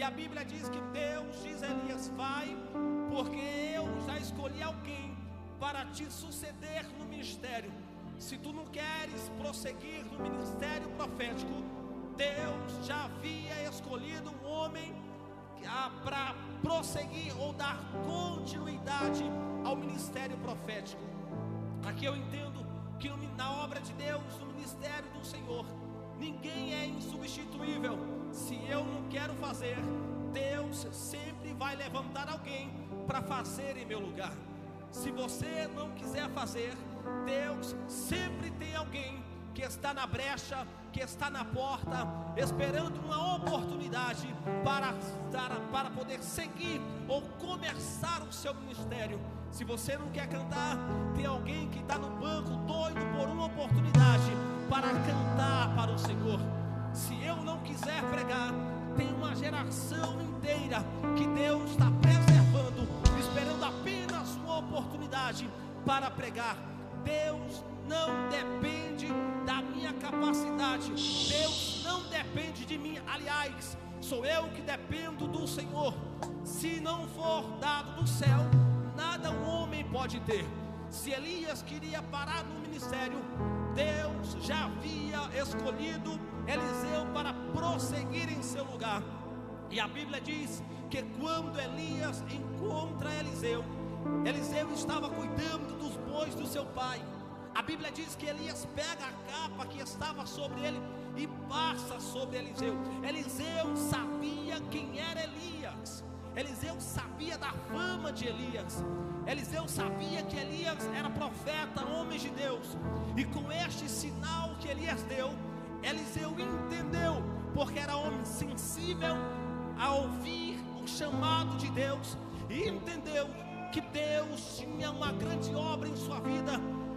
a Bíblia diz que Deus diz a Elias: vai, porque eu já escolhi alguém para te suceder no ministério. Se tu não queres prosseguir no ministério profético, Deus já havia escolhido um homem para prosseguir ou dar continuidade ao ministério profético. Aqui eu entendo que na obra de Deus, no ministério do Senhor, ninguém é insubstituível. Se eu não quero fazer, Deus sempre vai levantar alguém para fazer em meu lugar. Se você não quiser fazer, Deus sempre tem alguém que está na brecha, que está na porta, esperando uma oportunidade para poder seguir ou começar o seu ministério. Se você não quer cantar, tem alguém que está no banco doido por uma oportunidade para cantar para o Senhor. Se eu não quiser pregar, tem uma geração inteira que Deus está preservando, esperando apenas uma oportunidade para pregar. Deus não depende da minha capacidade, Deus não depende de mim. Aliás, sou eu que dependo do Senhor. Se não for dado do céu, nada um homem pode ter. Se Elias queria parar no ministério, Deus já havia escolhido Eliseu para prosseguir em seu lugar. E a Bíblia diz que quando Elias encontra Eliseu, Eliseu estava cuidando dos bois do seu pai. A Bíblia diz que Elias pega a capa que estava sobre ele e passa sobre Eliseu. Eliseu sabia quem era Elias. Eliseu sabia da fama de Elias. Eliseu sabia que Elias era profeta, homem de Deus. E com este sinal que Elias deu, Eliseu entendeu, porque era homem sensível a ouvir o chamado de Deus, e entendeu que Deus tinha uma grande obra em sua vida.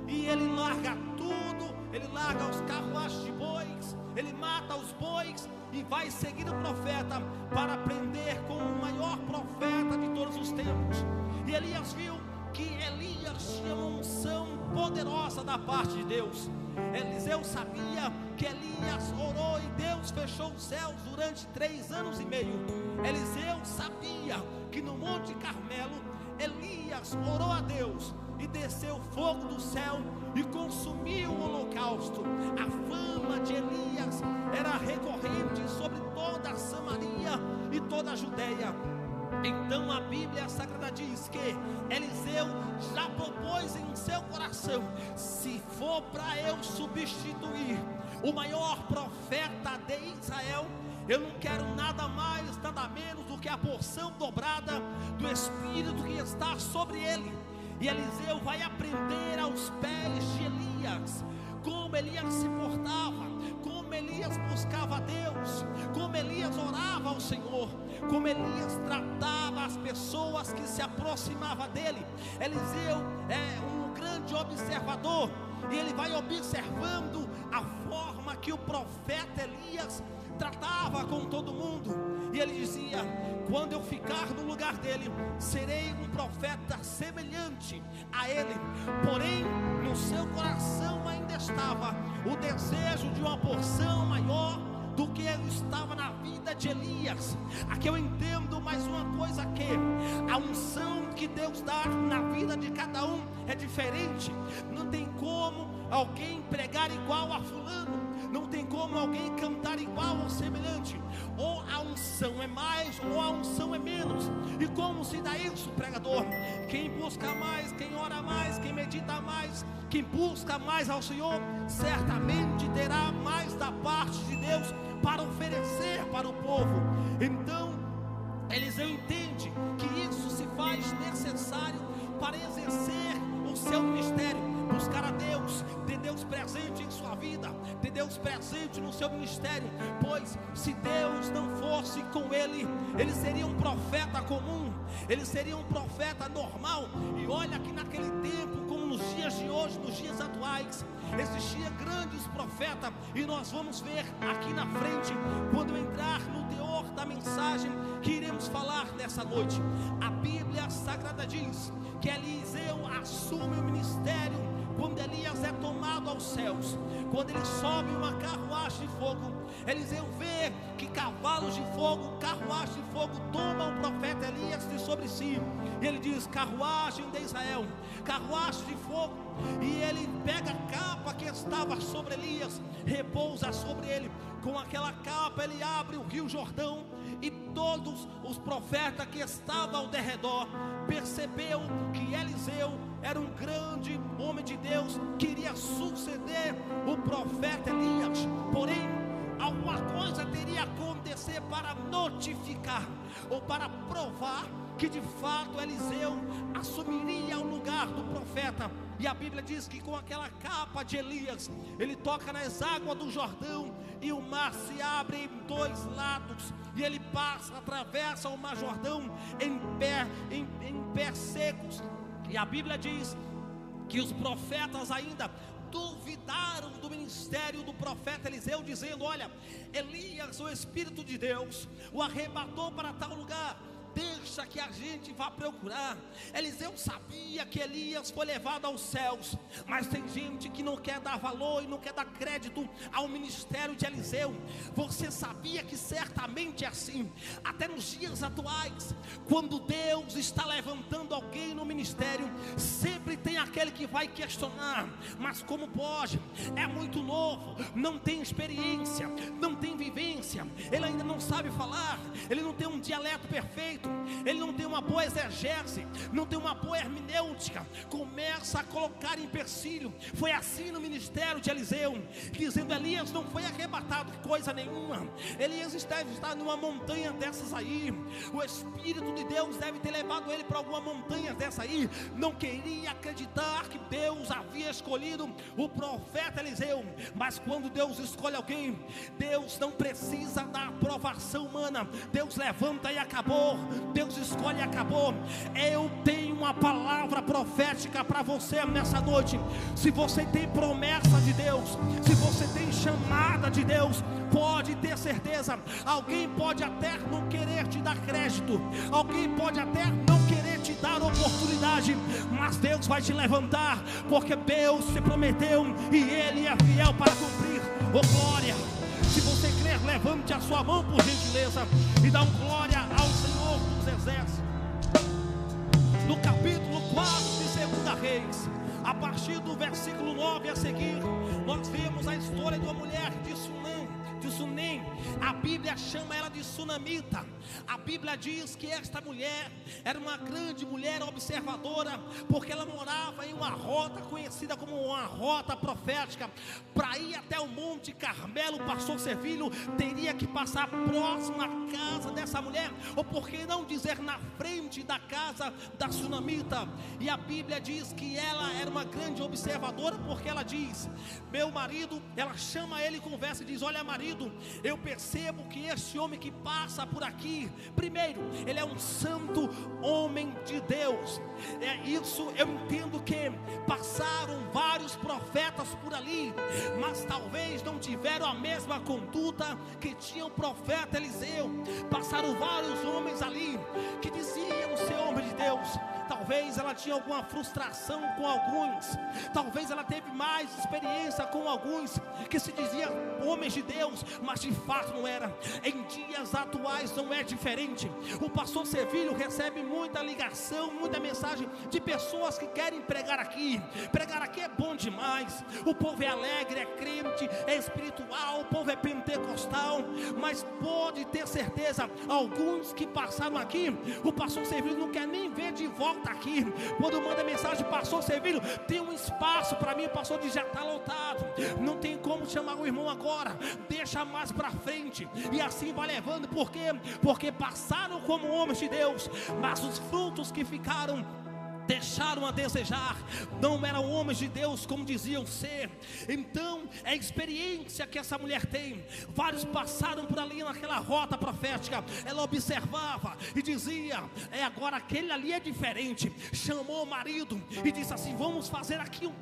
E ele larga tudo, ele larga os carruagens de bois, ele mata os bois e vai seguir o profeta para aprender com o maior profeta de todos os tempos. E Elias viu que Elias tinha uma unção poderosa da parte de Deus. Eliseu sabia que Elias orou e Deus fechou os céus durante 3 anos e meio. Eliseu sabia que no Monte Carmelo Elias orou a Deus e desceu fogo do céu e consumiu o holocausto. A fama de Elias era recorrente sobre toda a Samaria e toda a Judeia. Então a Bíblia Sagrada diz que Eliseu já propôs em seu coração: se for para eu substituir o maior profeta de Israel, eu não quero nada mais, nada menos do que a porção dobrada do Espírito que está sobre ele. E Eliseu vai aprender aos pés de Elias como Elias se portava, como Elias buscava a Deus, como Elias orava ao Senhor, como Elias tratava as pessoas que se aproximavam dele. Eliseu é um grande observador, e ele vai observando a forma que o profeta Elias tratava com todo mundo. E ele dizia: quando eu ficar no lugar dele, serei um profeta semelhante a ele. Porém, no seu coração ainda estava o desejo de uma porção maior do que estava na vida de Elias. Aqui eu entendo mais uma coisa, que a unção que Deus dá na vida de cada um é diferente. Não tem como alguém pregar igual a fulano, não tem como alguém cantar igual ou semelhante. Ou a unção é mais, ou a unção é menos. E como se dá isso, pregador? Quem busca mais, quem ora mais, quem medita mais, quem busca mais ao Senhor, certamente terá mais da parte de Deus para oferecer para o povo. Então Eliseu entende que isso se faz necessário para exercer o seu ministério, buscar a Deus, ter Deus presente em sua vida, ter Deus presente no seu ministério. Pois se Deus não fosse com ele, ele seria um profeta comum, ele seria um profeta normal. E olha que naquele tempo, como nos dias de hoje, nos dias atuais, existiam grandes profetas, e nós vamos ver aqui na frente, quando entrar no teor da mensagem que iremos falar nessa noite. A Bíblia Sagrada diz que Eliseu assume o ministério quando Elias é tomado aos céus, quando ele sobe uma carruagem de fogo, Eliseu vê que cavalos de fogo, carruagem de fogo tomam o profeta Elias de sobre si, e ele diz: carruagem de Israel, carruagem de fogo, e ele pega a capa que estava sobre Elias, repousa sobre ele, com aquela capa ele abre o rio Jordão, e todos os profetas que estavam ao derredor percebeu que Eliseu era um grande homem de Deus, que iria suceder o profeta Elias. Porém, alguma coisa teria que acontecer para notificar ou para provar que de fato Eliseu assumiria o lugar do profeta. E a Bíblia diz que com aquela capa de Elias, ele toca nas águas do Jordão, e o mar se abre em dois lados, e ele passa, atravessa o mar Jordão em pés secos. E a Bíblia diz que os profetas ainda duvidaram do ministério do profeta Eliseu, dizendo: olha, Elias, o Espírito de Deus, o arrebatou para tal lugar, deixa que a gente vá procurar. Eliseu sabia que Elias foi levado aos céus, mas tem gente que não quer dar valor e não quer dar crédito ao ministério de Eliseu. Você sabia que certamente é assim, até nos dias atuais, quando Deus está levantando alguém no ministério, sempre tem aquele que vai questionar: mas como pode? É muito novo, não tem experiência, não tem vivência, ele ainda não sabe falar, ele não tem um dialeto perfeito, ele não tem uma boa exegese, não tem uma boa hermenêutica. Começa a colocar em empecilho. Foi assim no ministério de Eliseu, dizendo: Elias não foi arrebatado coisa nenhuma, Elias deve estar numa montanha dessas aí, o Espírito de Deus deve ter levado ele para alguma montanha dessa aí. Não queria acreditar que Deus havia escolhido o profeta Eliseu. Mas quando Deus escolhe alguém, Deus não precisa da aprovação humana. Deus levanta e acabou, Deus escolhe e acabou. Eu tenho uma palavra profética para você nessa noite. Se você tem promessa de Deus, se você tem chamada de Deus, pode ter certeza, alguém pode até não querer te dar crédito, alguém pode até não querer te dar oportunidade, mas Deus vai te levantar, porque Deus se prometeu e Ele é fiel para cumprir. Oh glória! Se você crer, levante a sua mão por gentileza e dá um glória ao Senhor dos Exércitos. No capítulo 4 de 2 Reis, a partir do versículo 9 a seguir, nós vemos a história de uma mulher de Sunem. A Bíblia chama ela de sunamita. A Bíblia diz que esta mulher era uma grande mulher observadora, porque ela morava em uma rota conhecida como uma rota profética. Para ir até o Monte Carmelo, o pastor Servilho teria que passar próximo à casa dessa mulher, ou por que não dizer na frente da casa da sunamita. E a Bíblia diz que ela era uma grande observadora, porque ela diz: meu marido, ela chama ele e conversa e diz: olha marido, eu percebo que esse homem que passa por aqui, primeiro, ele é um santo homem de Deus. É isso, eu entendo que passaram vários profetas por ali, mas talvez não tiveram a mesma conduta que tinha o profeta Eliseu. Passaram vários homens ali que diziam ser homem de Deus. Talvez ela tinha alguma frustração com alguns, talvez ela teve mais experiência com alguns que se diziam homens de Deus, mas de fato não era. Em dias atuais não é diferente. O pastor Servilho recebe muita ligação, muita mensagem de pessoas que querem pregar aqui. Pregar aqui é bom demais, o povo é alegre, é crente, é espiritual, o povo é pentecostal. Mas pode ter certeza, alguns que passaram aqui, o pastor Servilho não quer nem ver de volta aqui. Quando manda mensagem: pastor Servilho, tem um espaço para mim, o pastor diz: já está lotado, não tem como chamar o irmão agora, deixa mais para frente. E assim vai levando. Por quê? Porque passaram como homens de Deus, mas os frutos que ficaram deixaram a desejar, não eram homens de Deus como diziam ser. Então é a experiência que essa mulher tem. Vários passaram por ali naquela rota profética, ela observava e dizia: agora aquele ali é diferente. Chamou o marido e disse assim: vamos fazer aqui um